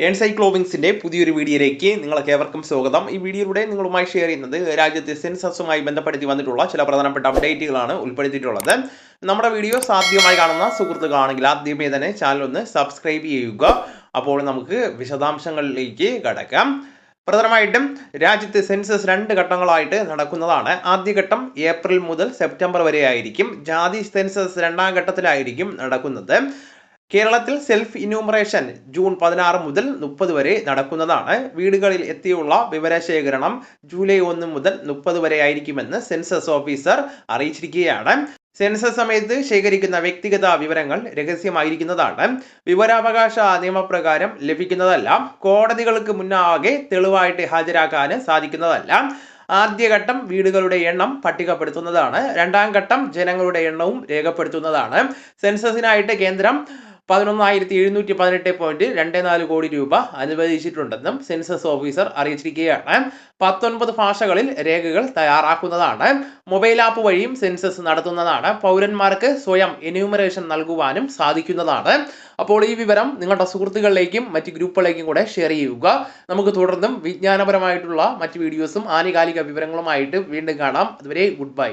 എൻസൈക്ലോവിങ്സിന്റെ പുതിയൊരു വീഡിയോയിലേക്ക് നിങ്ങൾക്ക് ഏവർക്കും സ്വാഗതം. ഈ വീഡിയോയിലൂടെ നിങ്ങളുമായി ഷെയർ ചെയ്യുന്നത് രാജ്യത്തെ സെൻസസുമായി ബന്ധപ്പെടുത്തി വന്നിട്ടുള്ള ചില പ്രധാനപ്പെട്ട അപ്ഡേറ്റുകളാണ് ഉൾപ്പെടുത്തിയിട്ടുള്ളത്. നമ്മുടെ വീഡിയോസ് ആദ്യമായി കാണുന്ന സുഹൃത്തുക്കളാണെങ്കിൽ ആദ്യമേ തന്നെ ചാനൽ ഒന്ന് സബ്സ്ക്രൈബ് ചെയ്യുക. അപ്പോൾ നമുക്ക് വിശദാംശങ്ങളിലേക്ക് കടക്കാം. പ്രധാനമായിട്ടും രാജ്യത്തെ സെൻസസ് 2 ഘട്ടങ്ങളായിട്ട് നടക്കുന്നതാണ്. ആദ്യഘട്ടം ഏപ്രിൽ മുതൽ സെപ്റ്റംബർ വരെ ആയിരിക്കും. ജാതി സെൻസസ് 2ാം ഘട്ടത്തിലായിരിക്കും നടക്കുന്നത്. കേരളത്തിൽ സെൽഫ് ഇന്യൂമറേഷൻ ജൂൺ 16 മുതൽ 30 വരെ നടക്കുന്നതാണ്. വീടുകളിൽ എത്തിയുള്ള വിവരശേഖരണം ജൂലൈ 1 മുതൽ 30 വരെ ആയിരിക്കുമെന്ന് സെൻസസ് ഓഫീസർ അറിയിച്ചിരിക്കുകയാണ്. സെൻസസ് സമയത്ത് ശേഖരിക്കുന്ന വ്യക്തിഗത വിവരങ്ങൾ രഹസ്യമായിരിക്കുന്നതാണ്. വിവരാവകാശ നിയമപ്രകാരം ലഭിക്കുന്നതല്ല. കോടതികൾക്ക് മുന്നാകെ തെളിവായിട്ട് ഹാജരാക്കാൻ സാധിക്കുന്നതല്ല. ആദ്യഘട്ടം വീടുകളുടെ എണ്ണം പട്ടികപ്പെടുത്തുന്നതാണ്. 2ാം ഘട്ടം ജനങ്ങളുടെ എണ്ണവും രേഖപ്പെടുത്തുന്നതാണ്. സെൻസസിനായിട്ട് കേന്ദ്രം 11,718.24 കോടി രൂപ അനുവദിച്ചിട്ടുണ്ടെന്നും സെൻസസ് ഓഫീസർ അറിയിച്ചിരിക്കുകയാണ്. 19 ഭാഷകളിൽ രേഖകൾ തയ്യാറാക്കുന്നതാണ്. മൊബൈൽ ആപ്പ് വഴിയും സെൻസസ് നടത്തുന്നതാണ്. പൗരന്മാർക്ക് സ്വയം എന്യൂമറേഷൻ നൽകുവാനും സാധിക്കുന്നതാണ്. അപ്പോൾ ഈ വിവരം നിങ്ങളുടെ സുഹൃത്തുക്കളിലേക്കും മറ്റ് ഗ്രൂപ്പുകളിലേക്കും കൂടെ ഷെയർ ചെയ്യുക. നമുക്ക് തുടർന്നും വിജ്ഞാനപരമായിട്ടുള്ള മറ്റ് വീഡിയോസും ആനുകാലിക വിവരങ്ങളുമായിട്ട് വീണ്ടും കാണാം. അതുവരെ ഗുഡ് ബൈ.